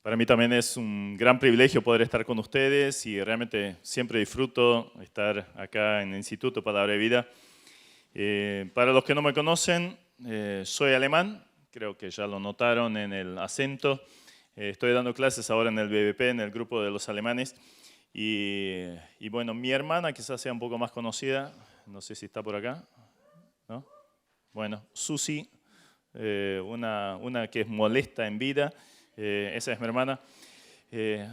Para mí también es un gran privilegio poder estar con ustedes y realmente siempre disfruto estar acá en el Instituto Palabra de Vida. Para los que no me conocen, soy alemán, creo que ya lo notaron en el acento. Estoy dando clases ahora en el BBP, en el grupo de los alemanes. Y bueno, mi hermana quizás sea un poco más conocida, no sé si está por acá, ¿no? Bueno, Susi, una que es molesta en vida. Esa es mi hermana.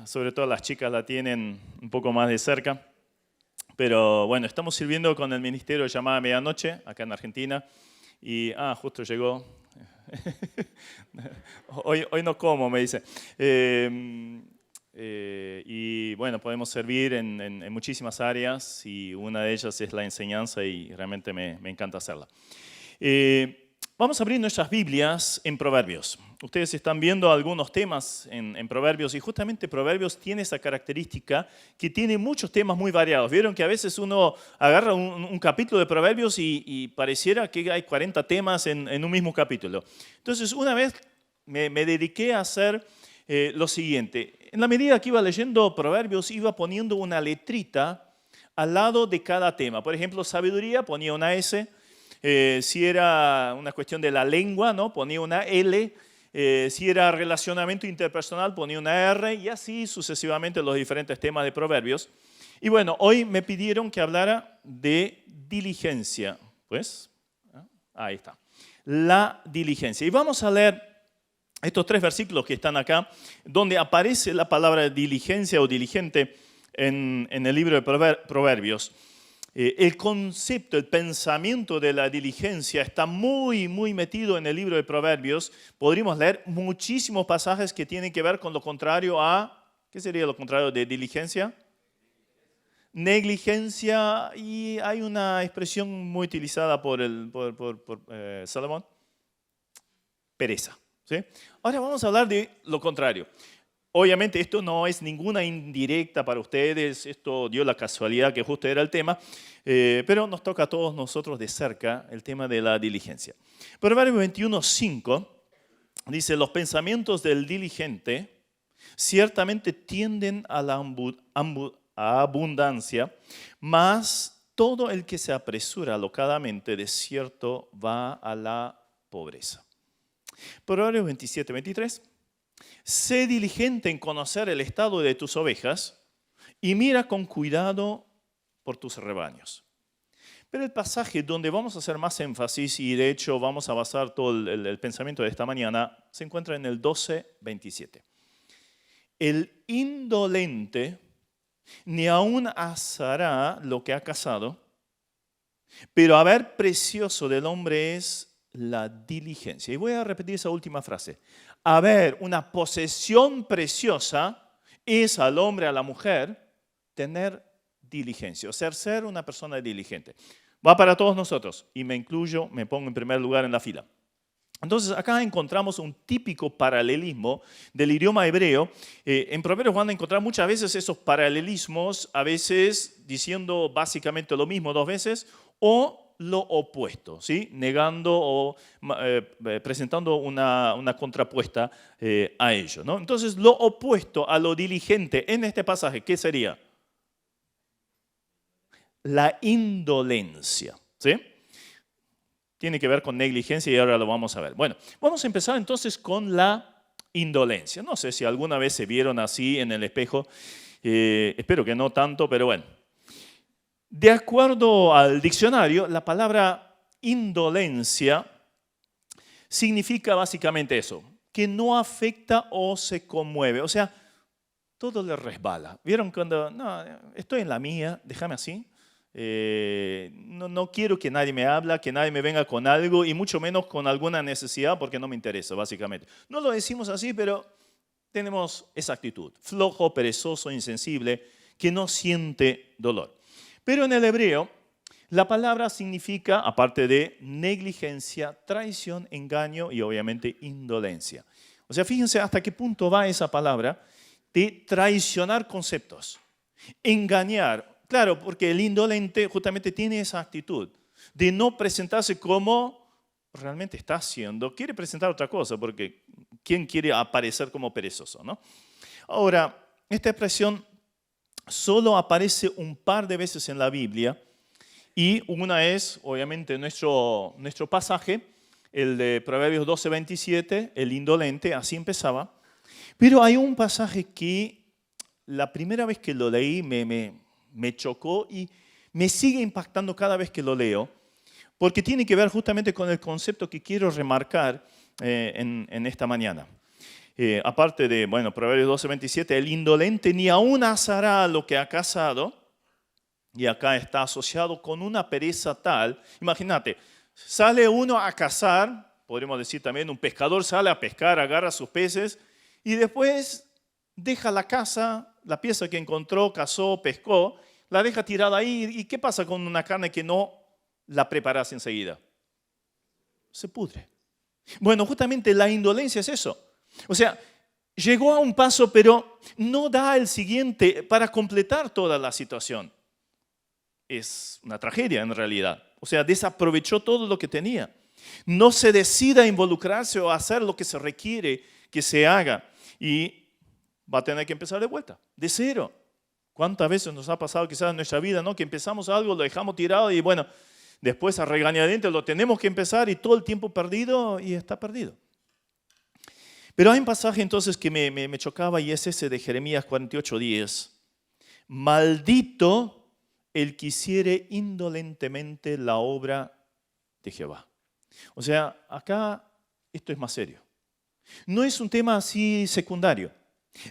Sobre todo las chicas la tienen un poco más de cerca. Pero bueno, estamos sirviendo con el ministerio de llamada medianoche, acá en Argentina. Y, justo llegó. hoy no como, me dice. Y bueno, podemos servir en muchísimas áreas y una de ellas es la enseñanza y realmente me encanta hacerla. Vamos a abrir nuestras Biblias en Proverbios. Ustedes están viendo algunos temas en Proverbios y justamente Proverbios tiene esa característica que tiene muchos temas muy variados. Vieron que a veces uno agarra un capítulo de Proverbios y pareciera que hay 40 temas en un mismo capítulo. Entonces, una vez me dediqué a hacer lo siguiente. En la medida que iba leyendo Proverbios, iba poniendo una letrita al lado de cada tema. Por ejemplo, sabiduría, ponía una S. Si era una cuestión de la lengua, ¿no? Ponía una L. Si era relacionamiento interpersonal, ponía una R. Y así sucesivamente los diferentes temas de Proverbios. Y bueno, hoy me pidieron que hablara de diligencia. Pues, ahí está. La diligencia. Y vamos a leer estos 3 versículos que están acá, donde aparece la palabra diligencia o diligente en el libro de Proverbios. El concepto, el pensamiento de la diligencia está muy metido en el libro de Proverbios. Podríamos leer muchísimos pasajes que tienen que ver con lo contrario a, ¿qué sería lo contrario de diligencia? Negligencia, y hay una expresión muy utilizada por Salomón, pereza. ¿Sí? Ahora vamos a hablar de lo contrario. Obviamente esto no es ninguna indirecta para ustedes, esto dio la casualidad que justo era el tema, pero nos toca a todos nosotros de cerca el tema de la diligencia. Proverbios 21:5 dice, los pensamientos del diligente ciertamente tienden a la abundancia, mas todo el que se apresura alocadamente de cierto va a la pobreza. Proverbios 27:23. Sé diligente en conocer el estado de tus ovejas y mira con cuidado por tus rebaños. Pero el pasaje donde vamos a hacer más énfasis, y de hecho vamos a basar todo el pensamiento de esta mañana, se encuentra en el 12:27. El indolente ni aún asará lo que ha cazado, pero haber precioso del hombre es la diligencia. Y voy a repetir esa última frase. Haber una posesión preciosa es al hombre, a la mujer, tener diligencia, o sea, ser una persona diligente. Va para todos nosotros, y me incluyo, me pongo en primer lugar en la fila. Entonces, acá encontramos un típico paralelismo del idioma hebreo. En Proverbios van a encontrar muchas veces esos paralelismos, a veces diciendo básicamente lo mismo 2 veces, o lo opuesto, ¿sí? Negando o presentando una contrapuesta a ello, ¿no? Entonces, lo opuesto a lo diligente en este pasaje, ¿qué sería? La indolencia, ¿sí? Tiene que ver con negligencia y ahora lo vamos a ver. Bueno, vamos a empezar entonces con la indolencia. No sé si alguna vez se vieron así en el espejo, espero que no tanto, pero bueno. De acuerdo al diccionario, la palabra indolencia significa básicamente eso, que no afecta o se conmueve, o sea, todo le resbala. ¿Vieron cuando, no, estoy en la mía, déjame así? No quiero que nadie me hable, que nadie me venga con algo y mucho menos con alguna necesidad porque no me interesa, básicamente. No lo decimos así, pero tenemos esa actitud, flojo, perezoso, insensible, que no siente dolor. Pero en el hebreo, la palabra significa, aparte de negligencia, traición, engaño y obviamente indolencia. O sea, fíjense hasta qué punto va esa palabra de traicionar conceptos, engañar. Claro, porque el indolente justamente tiene esa actitud de no presentarse como realmente está haciendo. Quiere presentar otra cosa, porque ¿quién quiere aparecer como perezoso, no? Ahora, esta expresión solo aparece un par de veces en la Biblia y una es, obviamente, nuestro pasaje, el de Proverbios 12:27, el indolente, así empezaba. Pero hay un pasaje que la primera vez que lo leí me chocó y me sigue impactando cada vez que lo leo, porque tiene que ver justamente con el concepto que quiero remarcar en esta mañana. Aparte de, Proverbios 12:27, el indolente ni aún asará lo que ha cazado, y acá está asociado con una pereza tal. Imagínate, sale uno a cazar, podríamos decir también un pescador sale a pescar, agarra sus peces y después deja la caza, la pieza que encontró, cazó, pescó, la deja tirada ahí. ¿Y qué pasa con una carne que no la preparas enseguida? Se pudre. Bueno, justamente la indolencia es eso. O sea, llegó a un paso, pero no da el siguiente para completar toda la situación. Es una tragedia en realidad. O sea, desaprovechó todo lo que tenía. No se decide a involucrarse o a hacer lo que se requiere que se haga. Y va a tener que empezar de vuelta, de cero. ¿Cuántas veces nos ha pasado quizás en nuestra vida, ¿no? Que empezamos algo, lo dejamos tirado y bueno, después a regañadientes lo tenemos que empezar y todo el tiempo perdido y está perdido. Pero hay un pasaje entonces que me chocaba y es ese de Jeremías 48:10. Maldito el que hiciere indolentemente la obra de Jehová. O sea, acá esto es más serio. No es un tema así secundario.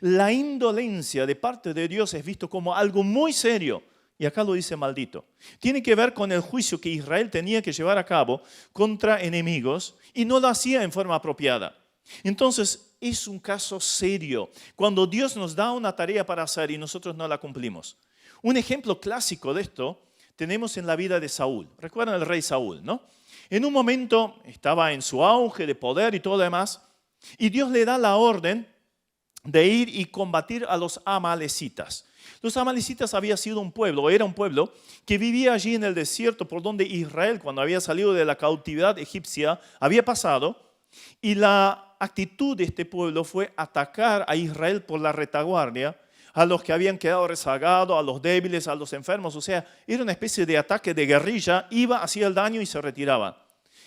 La indolencia de parte de Dios es visto como algo muy serio. Y acá lo dice maldito. Tiene que ver con el juicio que Israel tenía que llevar a cabo contra enemigos y no lo hacía en forma apropiada. Entonces, es un caso serio cuando Dios nos da una tarea para hacer y nosotros no la cumplimos. Un ejemplo clásico de esto tenemos en la vida de Saúl. ¿Recuerdan el rey Saúl, no? En un momento estaba en su auge de poder y todo lo demás, y Dios le da la orden de ir y combatir a los amalecitas. Los amalecitas había sido un pueblo, era un pueblo que vivía allí en el desierto por donde Israel, cuando había salido de la cautividad egipcia, había pasado, y la actitud de este pueblo fue atacar a Israel por la retaguardia, a los que habían quedado rezagados, a los débiles, a los enfermos. O sea, era una especie de ataque de guerrilla, iba, hacía el daño y se retiraba.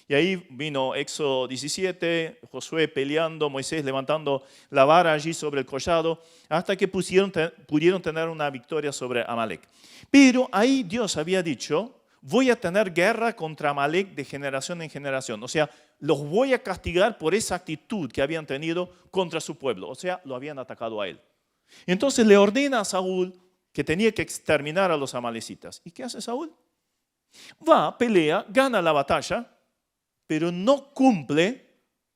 Y ahí vino Éxodo 17, Josué peleando, Moisés levantando la vara allí sobre el collado, hasta que pudieron tener una victoria sobre Amalek. Pero ahí Dios había dicho, voy a tener guerra contra Amalek de generación en generación. O sea, los voy a castigar por esa actitud que habían tenido contra su pueblo. O sea, lo habían atacado a él. Entonces le ordena a Saúl que tenía que exterminar a los amalecitas. ¿Y qué hace Saúl? Va, pelea, gana la batalla, pero no cumple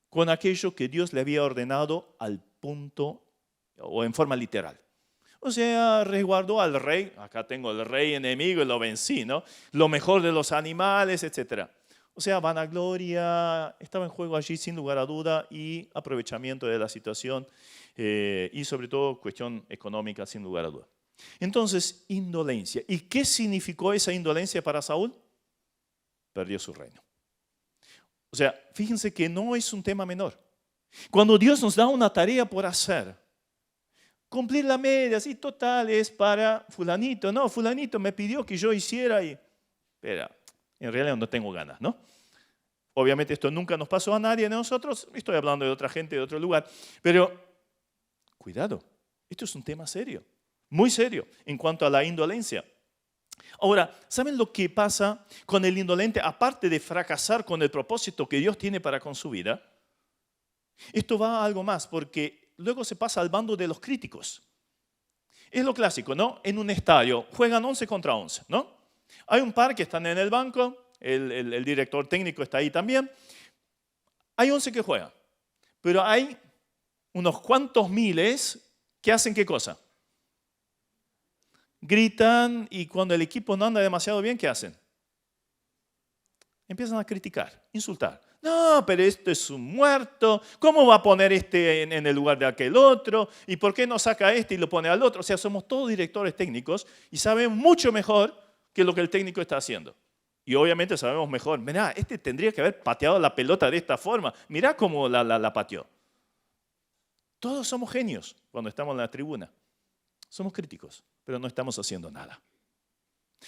con aquello que Dios le había ordenado al punto o en forma literal. O sea, resguardó al rey, acá tengo el rey enemigo y lo vencí, ¿no? Lo mejor de los animales, etc. O sea, vanagloria, estaba en juego allí sin lugar a duda y aprovechamiento de la situación y sobre todo cuestión económica sin lugar a duda. Entonces, indolencia. ¿Y qué significó esa indolencia para Saúl? Perdió su reino. O sea, fíjense que no es un tema menor. Cuando Dios nos da una tarea por hacer, cumplir la media, sí, total, es para fulanito. No, fulanito me pidió que yo hiciera y... Espera, en realidad no tengo ganas, ¿no? Obviamente esto nunca nos pasó a nadie de nosotros. Estoy hablando de otra gente de otro lugar. Pero, cuidado, esto es un tema serio, muy serio en cuanto a la indolencia. Ahora, ¿saben lo que pasa con el indolente? Aparte de fracasar con el propósito que Dios tiene para con su vida, esto va a algo más, porque luego se pasa al bando de los críticos. Es lo clásico, ¿no? En un estadio juegan 11 contra 11, ¿no? Hay un par que están en el banco, el director técnico está ahí también. Hay 11 que juegan, pero hay unos cuantos miles que hacen ¿qué cosa? Gritan y cuando el equipo no anda demasiado bien, ¿qué hacen? Empiezan a criticar, insultar. No, pero este es un muerto. ¿Cómo va a poner este en el lugar de aquel otro? ¿Y por qué no saca este y lo pone al otro? O sea, somos todos directores técnicos y sabemos mucho mejor que lo que el técnico está haciendo. Y obviamente sabemos mejor. Mirá, este tendría que haber pateado la pelota de esta forma. Mirá cómo la pateó. Todos somos genios cuando estamos en la tribuna. Somos críticos, pero no estamos haciendo nada.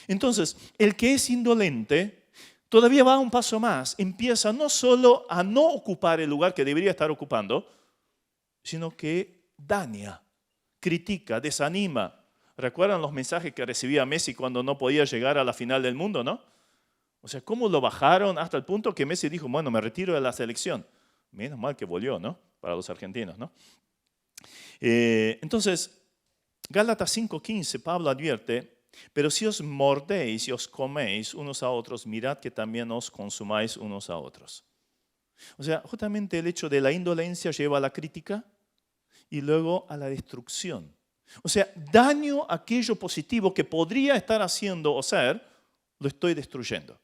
Entonces, el que es indolente todavía va un paso más. Empieza no solo a no ocupar el lugar que debería estar ocupando, sino que daña, critica, desanima. ¿Recuerdan los mensajes que recibía Messi cuando no podía llegar a la final del mundo, no? O sea, cómo lo bajaron hasta el punto que Messi dijo, bueno, me retiro de la selección. Menos mal que volvió, ¿no? Para los argentinos, ¿no? Entonces, Gálatas 5:15, Pablo advierte, pero si os mordéis y os coméis unos a otros, mirad que también os consumáis unos a otros. O sea, justamente el hecho de la indolencia lleva a la crítica y luego a la destrucción. O sea, daño aquello positivo que podría estar haciendo o ser, lo estoy destruyendo.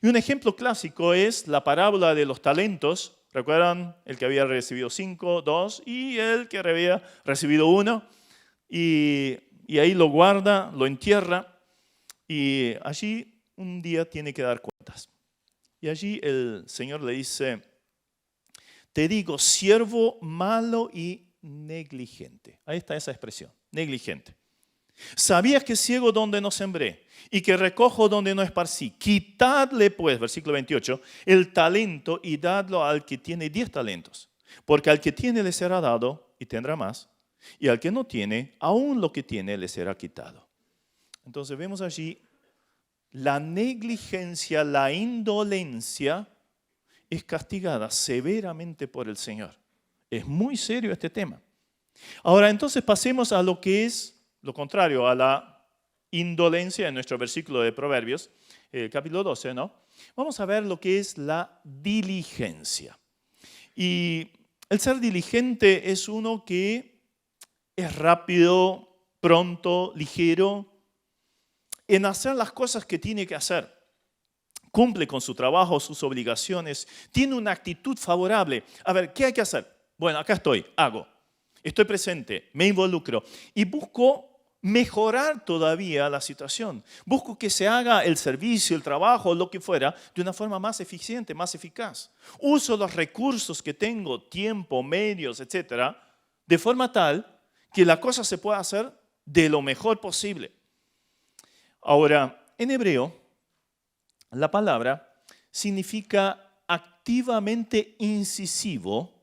Y un ejemplo clásico es la parábola de los talentos. ¿Recuerdan? El que había recibido 5, 2 y el que había recibido 1. Y ahí lo guarda, lo entierra y allí un día tiene que dar cuentas. Y allí el Señor le dice, te digo, siervo malo y negligente. Ahí está esa expresión, negligente. Sabías que ciego donde no sembré y que recojo donde no esparcí. Quitadle pues, versículo 28, el talento y dadlo al que tiene 10 talentos. Porque al que tiene le será dado y tendrá más. Y al que no tiene, aún lo que tiene le será quitado. Entonces vemos allí la negligencia, la indolencia es castigada severamente por el Señor. Es muy serio este tema. Ahora entonces pasemos a lo que es lo contrario a la indolencia en nuestro versículo de Proverbios, capítulo 12, ¿no? Vamos a ver lo que es la diligencia. Y el ser diligente es uno que es rápido, pronto, ligero, en hacer las cosas que tiene que hacer. Cumple con su trabajo, sus obligaciones, tiene una actitud favorable. A ver, ¿qué hay que hacer? Bueno, acá estoy, hago. Estoy presente, me involucro y busco mejorar todavía la situación. Busco que se haga el servicio, el trabajo, lo que fuera, de una forma más eficiente, más eficaz. Uso los recursos que tengo, tiempo, medios, etcétera, de forma tal que la cosa se pueda hacer de lo mejor posible. Ahora, en hebreo, la palabra significa activamente incisivo.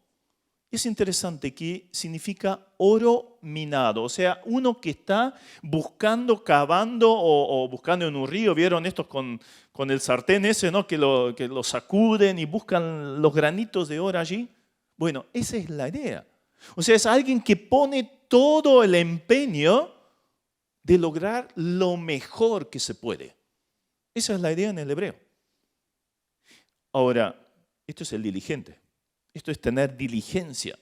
Es interesante que significa oro minado, o sea, uno que está buscando, cavando o buscando en un río. ¿Vieron estos con el sartén ese, ¿no? que lo sacuden y buscan los granitos de oro allí? Bueno, esa es la idea. O sea, es alguien que pone todo el empeño de lograr lo mejor que se puede. Esa es la idea en el hebreo. Ahora, esto es el diligente. Esto es tener diligencia.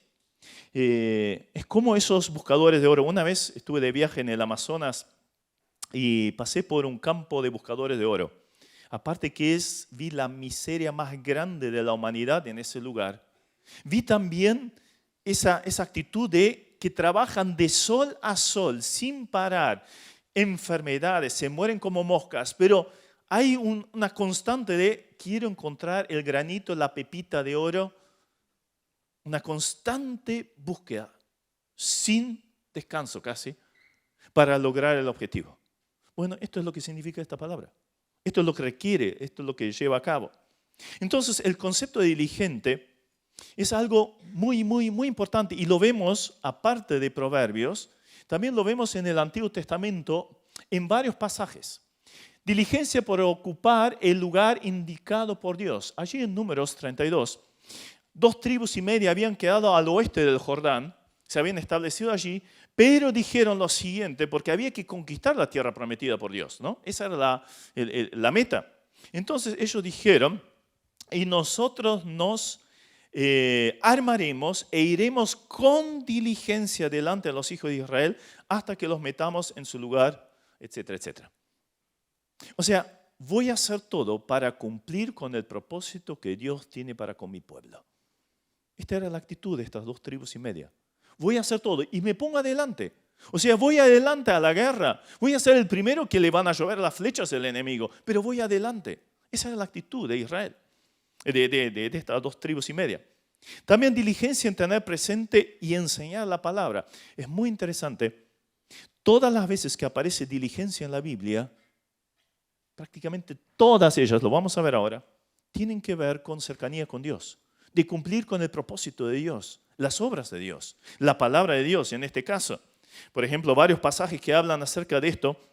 Es como esos buscadores de oro. Una vez estuve de viaje en el Amazonas y pasé por un campo de buscadores de oro. Aparte que vi la miseria más grande de la humanidad en ese lugar. Vi también esa actitud de que trabajan de sol a sol, sin parar. Enfermedades, se mueren como moscas, pero hay una constante de quiero encontrar el granito, la pepita de oro. Una constante búsqueda, sin descanso casi, para lograr el objetivo. Bueno, esto es lo que significa esta palabra. Esto es lo que requiere, esto es lo que lleva a cabo. Entonces, el concepto de diligente es algo muy, muy, muy importante y lo vemos, aparte de Proverbios, también lo vemos en el Antiguo Testamento en varios pasajes. Diligencia por ocupar el lugar indicado por Dios. Allí en Números 32, 2 tribus y media habían quedado al oeste del Jordán, se habían establecido allí, pero dijeron lo siguiente, porque había que conquistar la tierra prometida por Dios, ¿no? Esa era la meta. Entonces ellos dijeron, y nosotros nos armaremos e iremos con diligencia delante de los hijos de Israel hasta que los metamos en su lugar, etcétera, etcétera. O sea, voy a hacer todo para cumplir con el propósito que Dios tiene para con mi pueblo. Esta era la actitud de estas 2 tribus y media. Voy a hacer todo y me pongo adelante. O sea, voy adelante a la guerra. Voy a ser el primero que le van a llover las flechas del enemigo, pero voy adelante. Esa era la actitud de Israel, de estas 2 tribus y media. También diligencia en tener presente y enseñar la palabra. Es muy interesante. Todas las veces que aparece diligencia en la Biblia, prácticamente todas ellas, lo vamos a ver ahora, tienen que ver con cercanía con Dios, de cumplir con el propósito de Dios, las obras de Dios, la palabra de Dios en este caso. Por ejemplo, varios pasajes que hablan acerca de esto.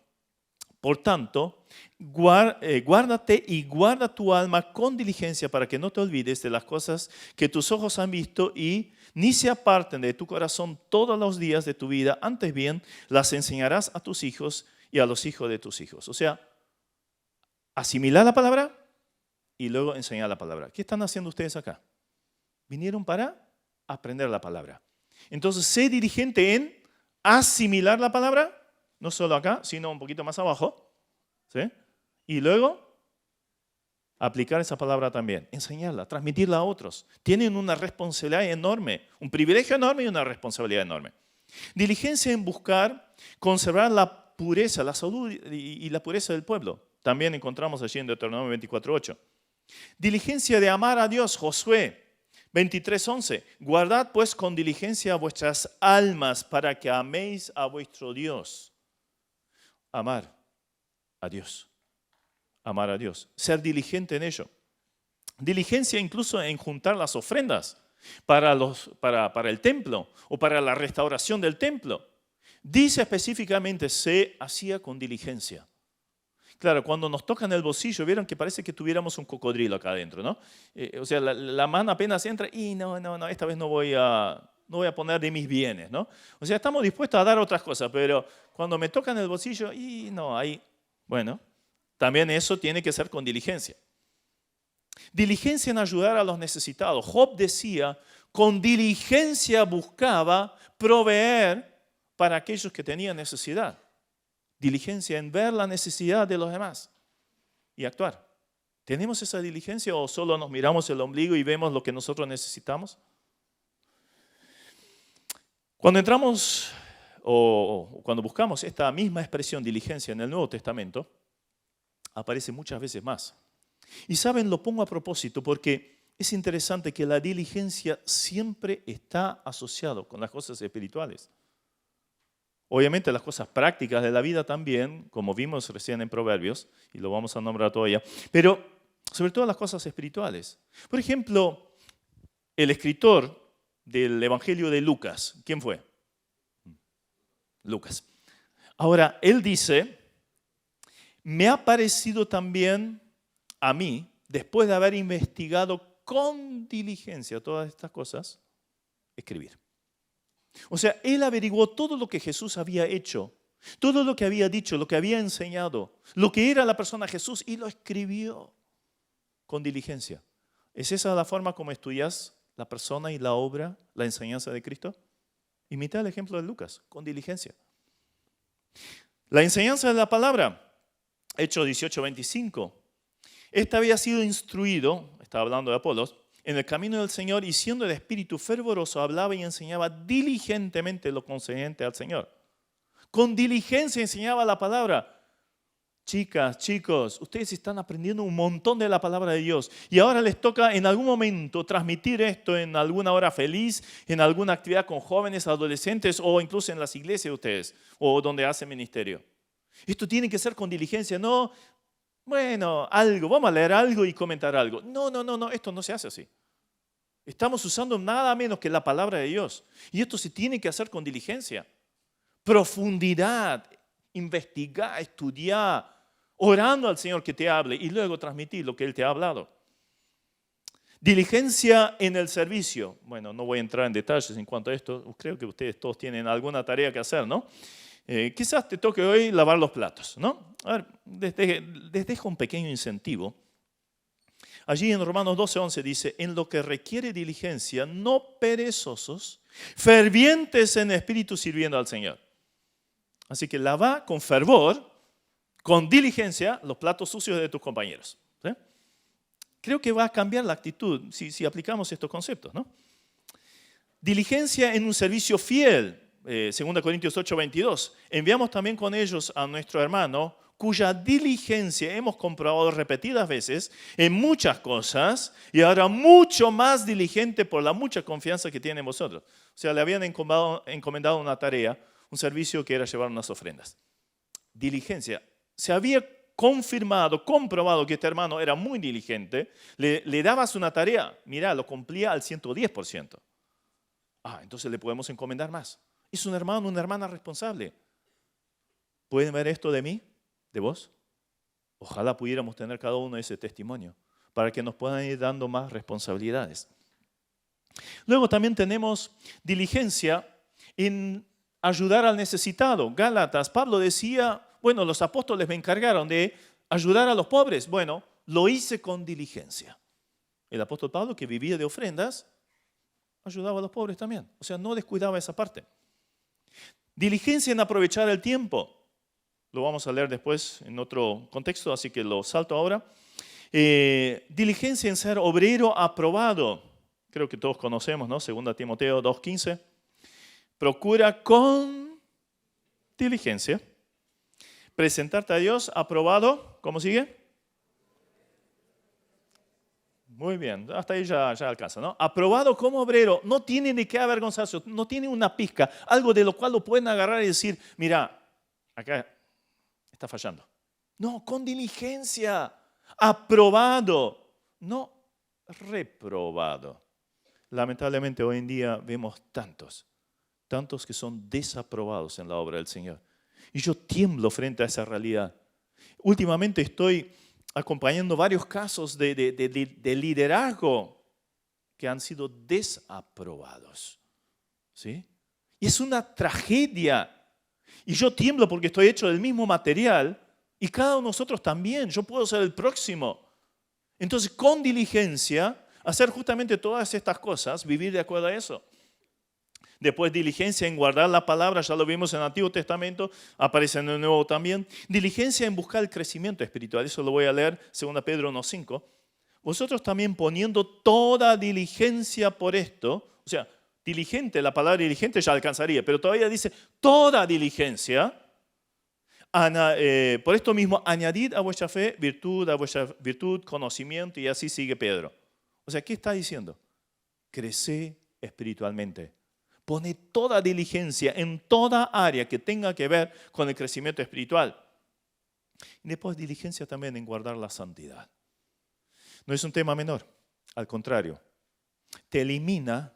Por tanto, guárdate y guarda tu alma con diligencia para que no te olvides de las cosas que tus ojos han visto y ni se aparten de tu corazón todos los días de tu vida. Antes bien, las enseñarás a tus hijos y a los hijos de tus hijos. O sea, asimilar la palabra y luego enseñar la palabra. ¿Qué están haciendo ustedes acá? Vinieron para aprender la palabra. Entonces, sé diligente en asimilar la palabra. No solo acá, sino un poquito más abajo. ¿Sí? Y luego, aplicar esa palabra también. Enseñarla, transmitirla a otros. Tienen una responsabilidad enorme, un privilegio enorme y una responsabilidad enorme. Diligencia en buscar, conservar la pureza, la salud y la pureza del pueblo. También encontramos allí en Deuteronomio 24:8. Diligencia de amar a Dios, Josué 23:11. Guardad pues con diligencia vuestras almas para que améis a vuestro Dios. Amar a Dios. Amar a Dios. Ser diligente en ello. Diligencia incluso en juntar las ofrendas para el templo o para la restauración del templo. Dice específicamente, se hacía con diligencia. Claro, cuando nos tocan el bolsillo, vieron que parece que tuviéramos un cocodrilo acá adentro, ¿no? O sea, la mano apenas entra y no, esta vez no voy a poner de mis bienes, ¿no? O sea, estamos dispuestos a dar otras cosas, pero cuando me tocan el bolsillo, y no, ahí, bueno, también eso tiene que ser con diligencia. Diligencia en ayudar a los necesitados. Job decía, con diligencia buscaba proveer para aquellos que tenían necesidad. Diligencia en ver la necesidad de los demás y actuar. ¿Tenemos esa diligencia o solo nos miramos el ombligo y vemos lo que nosotros necesitamos? Cuando entramos o cuando buscamos esta misma expresión diligencia en el Nuevo Testamento, aparece muchas veces más. Y saben, lo pongo a propósito porque es interesante que la diligencia siempre está asociado con las cosas espirituales. Obviamente las cosas prácticas de la vida también, como vimos recién en Proverbios, y lo vamos a nombrar todavía, pero sobre todo las cosas espirituales. Por ejemplo, el escritor del Evangelio de Lucas, ¿quién fue? Lucas. Ahora, él dice, me ha parecido también a mí, después de haber investigado con diligencia todas estas cosas, escribir. O sea, él averiguó todo lo que Jesús había hecho, todo lo que había dicho, lo que había enseñado, lo que era la persona Jesús y lo escribió con diligencia. ¿Es esa la forma como estudias la persona y la obra, la enseñanza de Cristo? Imita el ejemplo de Lucas, con diligencia. La enseñanza de la palabra, Hechos 18:25. Este había sido instruido, estaba hablando de Apolos, en el camino del Señor y siendo de espíritu fervoroso hablaba y enseñaba diligentemente lo concerniente al Señor. Con diligencia enseñaba la palabra. Chicas, chicos, ustedes están aprendiendo un montón de la palabra de Dios y ahora les toca en algún momento transmitir esto en alguna hora feliz, en alguna actividad con jóvenes, adolescentes o incluso en las iglesias de ustedes o donde hacen ministerio. Esto tiene que ser con diligencia, no, bueno, algo, vamos a leer algo y comentar algo. No, esto no se hace así. Estamos usando nada menos que la palabra de Dios y esto se tiene que hacer con diligencia, profundidad, investigar, estudiar, orando al Señor que te hable y luego transmitir lo que Él te ha hablado. Diligencia en el servicio. Bueno, no voy a entrar en detalles en cuanto a esto. Creo que ustedes todos tienen alguna tarea que hacer, ¿no? Quizás te toque hoy lavar los platos, ¿no? A ver, les dejo un pequeño incentivo. Allí en Romanos 12:11 dice, en lo que requiere diligencia, no perezosos, fervientes en espíritu sirviendo al Señor. Así que lava con fervor, con diligencia, los platos sucios de tus compañeros. ¿Sí? Creo que va a cambiar la actitud si aplicamos estos conceptos, ¿no? Diligencia en un servicio fiel. 2 Corintios 8:22, enviamos también con ellos a nuestro hermano, cuya diligencia hemos comprobado repetidas veces en muchas cosas y ahora mucho más diligente por la mucha confianza que tiene en vosotros. O sea, le habían encomendado una tarea, un servicio que era llevar unas ofrendas. Diligencia. Se había confirmado, comprobado que este hermano era muy diligente, le dabas una tarea, mira, lo cumplía al 110%. Entonces le podemos encomendar más. Es un hermano, una hermana responsable. ¿Pueden ver esto de mí? ¿De vos? Ojalá pudiéramos tener cada uno ese testimonio para que nos puedan ir dando más responsabilidades. Luego también tenemos diligencia en ayudar al necesitado. Gálatas, Pablo decía, bueno, los apóstoles me encargaron de ayudar a los pobres. Bueno, lo hice con diligencia. El apóstol Pablo, que vivía de ofrendas, ayudaba a los pobres también. O sea, no descuidaba esa parte. Diligencia en aprovechar el tiempo. Lo vamos a leer después en otro contexto, así que lo salto ahora. Diligencia en ser obrero aprobado. Creo que todos conocemos, ¿no? 2 Timoteo 2:15. Procura con diligencia presentarte a Dios aprobado. ¿Cómo sigue? Muy bien, hasta ahí ya alcanza, ¿no? Aprobado como obrero, no tiene de qué avergonzarse, no tiene una pizca, algo de lo cual lo pueden agarrar y decir, mira, acá está fallando. No, con diligencia, aprobado, no reprobado. Lamentablemente hoy en día vemos tantos que son desaprobados en la obra del Señor. Y yo tiemblo frente a esa realidad. Últimamente estoy acompañando varios casos de liderazgo que han sido desaprobados. ¿Sí? Y es una tragedia. Y yo tiemblo porque estoy hecho del mismo material y cada uno de nosotros también. Yo puedo ser el próximo. Entonces, con diligencia, hacer justamente todas estas cosas, vivir de acuerdo a eso. Después, diligencia en guardar la palabra, ya lo vimos en el Antiguo Testamento, aparece en el Nuevo también. Diligencia en buscar el crecimiento espiritual, eso lo voy a leer, 2 Pedro 1:5. Vosotros también poniendo toda diligencia por esto, o sea, diligente, la palabra diligente ya alcanzaría, pero todavía dice toda diligencia. Por esto mismo, añadid a vuestra fe virtud, a vuestra virtud conocimiento, y así sigue Pedro. O sea, ¿qué está diciendo? Crece espiritualmente. Pone toda diligencia en toda área que tenga que ver con el crecimiento espiritual. Y después diligencia también en guardar la santidad. No es un tema menor, al contrario. Te elimina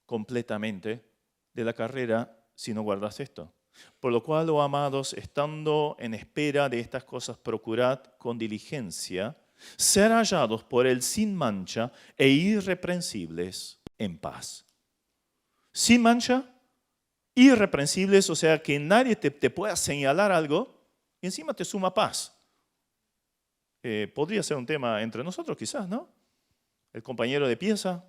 completamente de la carrera si no guardas esto. Por lo cual, oh amados, estando en espera de estas cosas, procurad con diligencia ser hallados por Él sin mancha e irreprensibles en paz. Sin mancha, irreprensibles, o sea, que nadie te pueda señalar algo y encima te suma paz. Podría ser un tema entre nosotros quizás, ¿no? El compañero de pieza,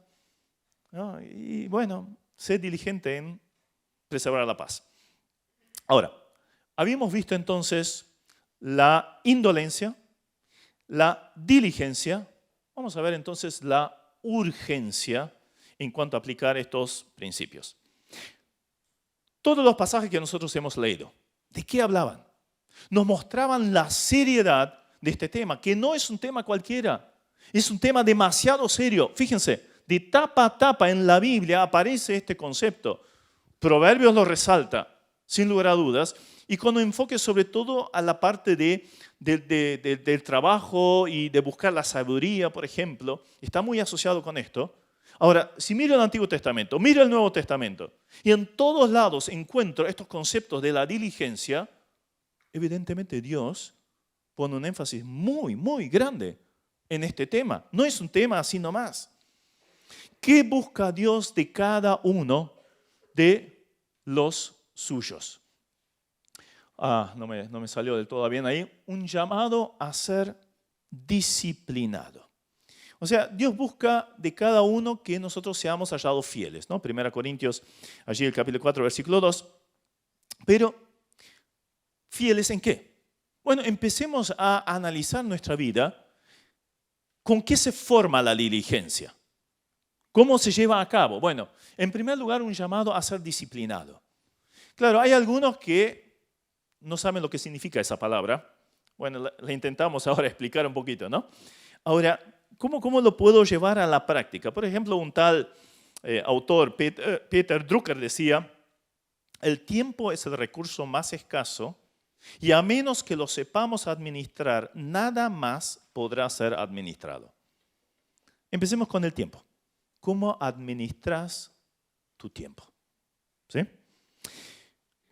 ¿no? Y bueno, sé diligente en preservar la paz. Ahora, habíamos visto entonces la indolencia, la diligencia. Vamos a ver entonces la urgencia en cuanto a aplicar estos principios. Todos los pasajes que nosotros hemos leído, ¿de qué hablaban? Nos mostraban la seriedad de este tema, que no es un tema cualquiera, es un tema demasiado serio. Fíjense, de tapa a tapa en la Biblia aparece este concepto. Proverbios lo resalta, sin lugar a dudas, y con un enfoque sobre todo a la parte del trabajo y de buscar la sabiduría, por ejemplo, está muy asociado con esto. Ahora, si miro el Antiguo Testamento, miro el Nuevo Testamento, y en todos lados encuentro estos conceptos de la diligencia, evidentemente Dios pone un énfasis muy, muy grande en este tema. No es un tema así nomás. ¿Qué busca Dios de cada uno de los suyos? No me salió del todo bien ahí. Un llamado a ser disciplinado. O sea, Dios busca de cada uno que nosotros seamos hallados fieles, ¿no? 1 Corintios, allí el capítulo 4, versículo 2. Pero, ¿fieles en qué? Bueno, empecemos a analizar nuestra vida. ¿Con qué se forma la diligencia? ¿Cómo se lleva a cabo? Bueno, en primer lugar, un llamado a ser disciplinado. Claro, hay algunos que no saben lo que significa esa palabra. Bueno, la intentamos ahora explicar un poquito, ¿no? Ahora, ¿cómo lo puedo llevar a la práctica? Por ejemplo, un tal autor, Peter Drucker, decía, el tiempo es el recurso más escaso y a menos que lo sepamos administrar, nada más podrá ser administrado. Empecemos con el tiempo. ¿Cómo administras tu tiempo? ¿Sí?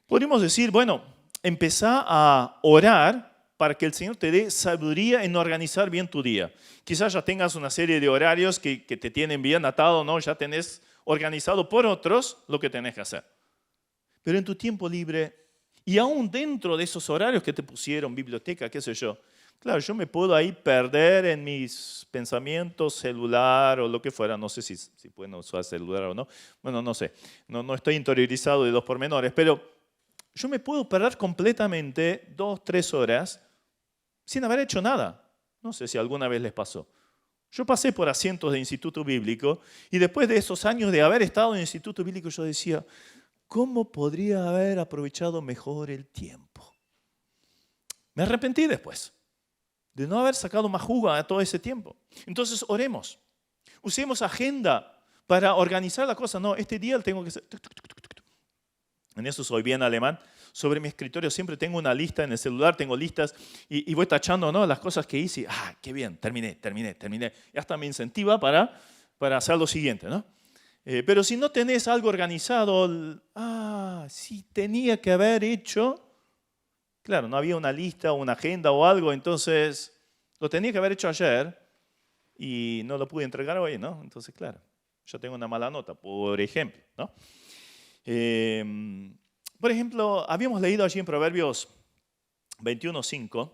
Podríamos decir, bueno, empezá a orar para que el Señor te dé sabiduría en organizar bien tu día. Quizás ya tengas una serie de horarios que te tienen bien atado, ¿no? Ya tenés organizado por otros lo que tenés que hacer. Pero en tu tiempo libre, y aún dentro de esos horarios que te pusieron, biblioteca, qué sé yo, claro, yo me puedo ahí perder en mis pensamientos, celular o lo que fuera. No sé si pueden usar celular o no. Bueno, no sé. No estoy interiorizado de los pormenores, pero yo me puedo perder completamente 2, 3 horas sin haber hecho nada. No sé si alguna vez les pasó. Yo pasé por asientos de instituto bíblico y después de esos años de haber estado en el instituto bíblico yo decía, ¿cómo podría haber aprovechado mejor el tiempo? Me arrepentí después de no haber sacado más jugo a todo ese tiempo. Entonces oremos. Usemos agenda para organizar la cosa. No, este día tengo que hacer... En eso soy bien alemán. Sobre mi escritorio siempre tengo una lista en el celular, tengo listas y voy tachando, ¿no?, las cosas que hice. Qué bien, terminé. Y hasta me incentiva para hacer lo siguiente, ¿no? Pero si no tenés algo organizado, sí tenía que haber hecho, claro, no había una lista o una agenda o algo, entonces lo tenía que haber hecho ayer y no lo pude entregar hoy, ¿no? Entonces, claro, yo tengo una mala nota, por ejemplo, ¿no? Por ejemplo, habíamos leído allí en Proverbios 21:5,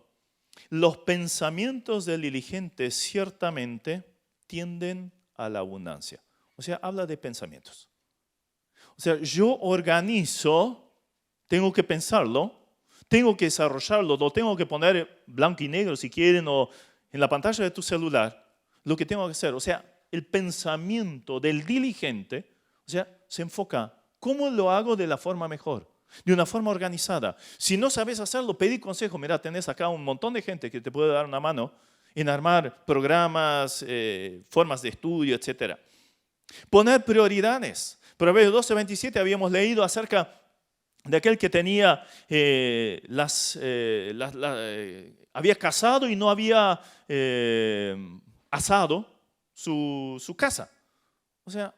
los pensamientos del diligente ciertamente tienden a la abundancia. O sea, habla de pensamientos. O sea, yo organizo, tengo que pensarlo, tengo que desarrollarlo, lo tengo que poner blanco y negro si quieren o en la pantalla de tu celular, lo que tengo que hacer. O sea, el pensamiento del diligente, o sea, se enfoca, ¿cómo lo hago de la forma mejor? De una forma organizada. Si no sabes hacerlo, pedí consejo. Mira, tenés acá un montón de gente que te puede dar una mano en armar programas, formas de estudio, etc. Poner prioridades. Proverbios 12:27 habíamos leído acerca de aquel que tenía, había casado y no había asado su casa. O sea,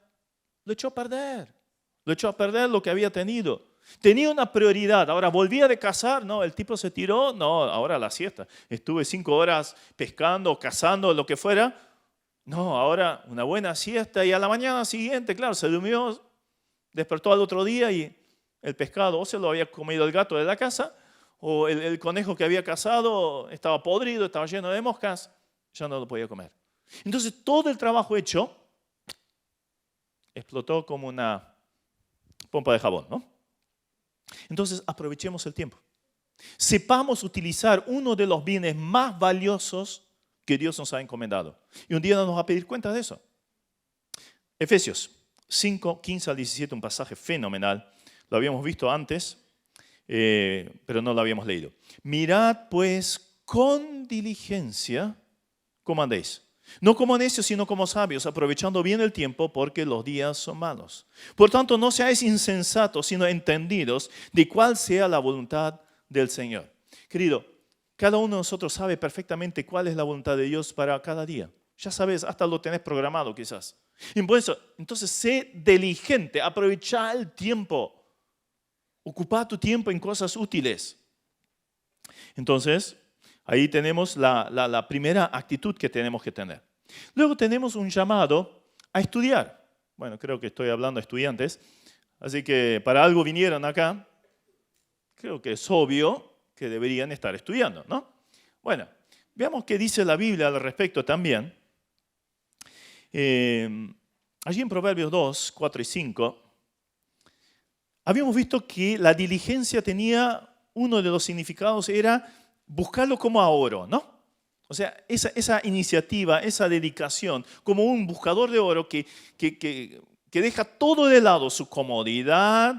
lo echó a perder. Lo echó a perder lo que había tenido. Tenía una prioridad. Ahora, volvía de cazar. No, el tipo se tiró. No, ahora la siesta. Estuve 5 horas pescando, cazando, lo que fuera. No, ahora una buena siesta. Y a la mañana siguiente, claro, se durmió, despertó al otro día y el pescado o se lo había comido el gato de la casa o el conejo que había cazado estaba podrido, estaba lleno de moscas. Ya no lo podía comer. Entonces, todo el trabajo hecho explotó como una pompa de jabón, ¿no? Entonces, aprovechemos el tiempo. Sepamos utilizar uno de los bienes más valiosos que Dios nos ha encomendado. Y un día nos va a pedir cuenta de eso. Efesios 5:15-17, un pasaje fenomenal. Lo habíamos visto antes, pero no lo habíamos leído. Mirad, pues, con diligencia cómo andéis. No como necios, sino como sabios, aprovechando bien el tiempo, porque los días son malos. Por tanto, no seáis insensatos, sino entendidos de cuál sea la voluntad del Señor. Querido, cada uno de nosotros sabe perfectamente cuál es la voluntad de Dios para cada día. Ya sabes, hasta lo tenés programado quizás. Entonces, sé diligente, aprovecha el tiempo. Ocupa tu tiempo en cosas útiles. Entonces, ahí tenemos la primera actitud que tenemos que tener. Luego tenemos un llamado a estudiar. Bueno, creo que estoy hablando a estudiantes, así que para algo vinieron acá. Creo que es obvio que deberían estar estudiando, ¿no? Bueno, veamos qué dice la Biblia al respecto también. Allí en Proverbios 2, 4 y 5, habíamos visto que la diligencia tenía, uno de los significados era buscarlo como a oro, ¿no? O sea, esa iniciativa, esa dedicación, como un buscador de oro que que deja todo de lado, su comodidad,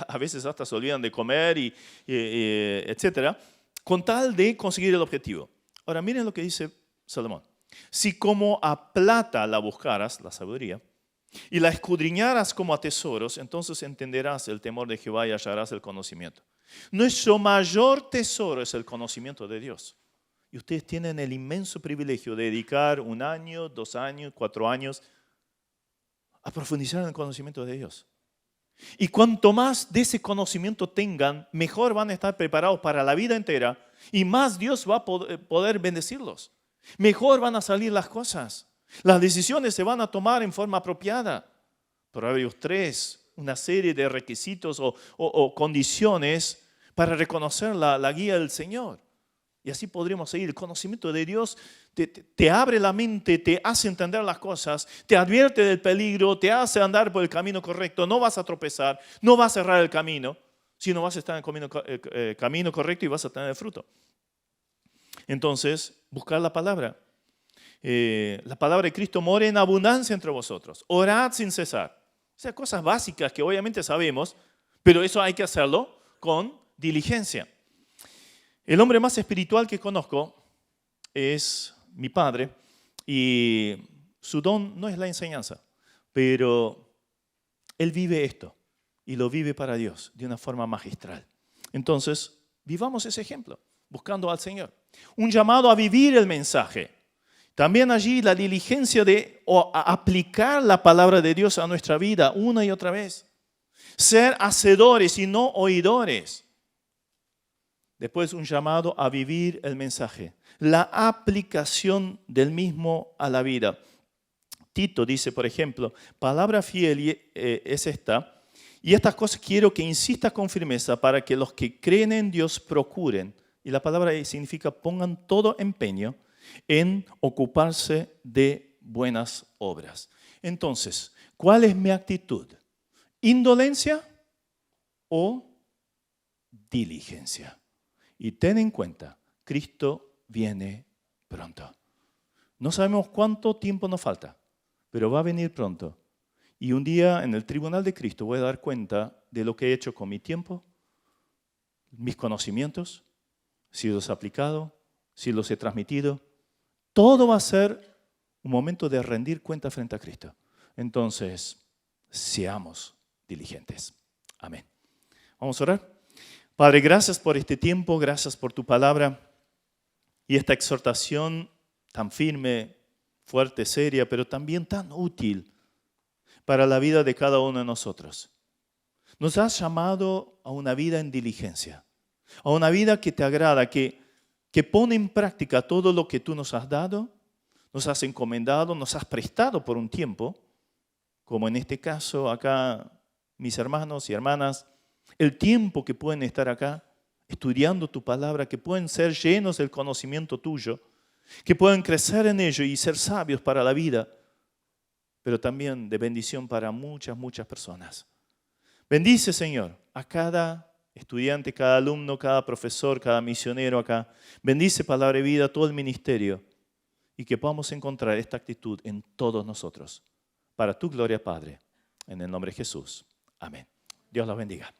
a veces hasta se olvidan de comer, etc., con tal de conseguir el objetivo. Ahora miren lo que dice Salomón. Si como a plata la buscaras, la sabiduría, y la escudriñaras como a tesoros, entonces entenderás el temor de Jehová y hallarás el conocimiento. Nuestro mayor tesoro es el conocimiento de Dios. Y ustedes tienen el inmenso privilegio de dedicar 1 año, 2 años, 4 años a profundizar en el conocimiento de Dios. Y cuanto más de ese conocimiento tengan, mejor van a estar preparados para la vida entera y más Dios va a poder bendecirlos. Mejor van a salir las cosas. Las decisiones se van a tomar en forma apropiada. Proverbios 3, una serie de requisitos o condiciones para reconocer la guía del Señor. Y así podríamos seguir. El conocimiento de Dios te abre la mente, te hace entender las cosas, te advierte del peligro, te hace andar por el camino correcto. No vas a tropezar, no vas a cerrar el camino, sino vas a estar en el camino correcto y vas a tener el fruto. Entonces, buscar la palabra. La palabra de Cristo mora en abundancia entre vosotros. Orad sin cesar. O sea, cosas básicas que obviamente sabemos, pero eso hay que hacerlo con diligencia. El hombre más espiritual que conozco es mi padre y su don no es la enseñanza, pero él vive esto y lo vive para Dios de una forma magistral. Entonces, vivamos ese ejemplo, buscando al Señor. Un llamado a vivir el mensaje. También allí la diligencia de aplicar la palabra de Dios a nuestra vida una y otra vez. Ser hacedores y no oidores. Después un llamado a vivir el mensaje. La aplicación del mismo a la vida. Tito dice, por ejemplo, palabra fiel es esta. Y estas cosas quiero que insistas con firmeza para que los que creen en Dios procuren. Y la palabra significa pongan todo empeño en ocuparse de buenas obras. Entonces, ¿cuál es mi actitud? ¿Indolencia o diligencia? Y ten en cuenta, Cristo viene pronto. No sabemos cuánto tiempo nos falta, pero va a venir pronto. Y un día en el tribunal de Cristo voy a dar cuenta de lo que he hecho con mi tiempo, mis conocimientos, si los he aplicado, si los he transmitido. Todo va a ser un momento de rendir cuenta frente a Cristo. Entonces, seamos diligentes. Amén. Vamos a orar. Padre, gracias por este tiempo, gracias por tu palabra y esta exhortación tan firme, fuerte, seria, pero también tan útil para la vida de cada uno de nosotros. Nos has llamado a una vida en diligencia, a una vida que te agrada, que pone en práctica todo lo que tú nos has dado, nos has encomendado, nos has prestado por un tiempo, como en este caso acá mis hermanos y hermanas, el tiempo que pueden estar acá estudiando tu palabra, que pueden ser llenos del conocimiento tuyo, que pueden crecer en ello y ser sabios para la vida, pero también de bendición para muchas, muchas personas. Bendice, Señor, a cada estudiante, cada alumno, cada profesor, cada misionero acá. Bendice Palabra de Vida, todo el ministerio, y que podamos encontrar esta actitud en todos nosotros. Para tu gloria, Padre, en el nombre de Jesús. Amén. Dios los bendiga.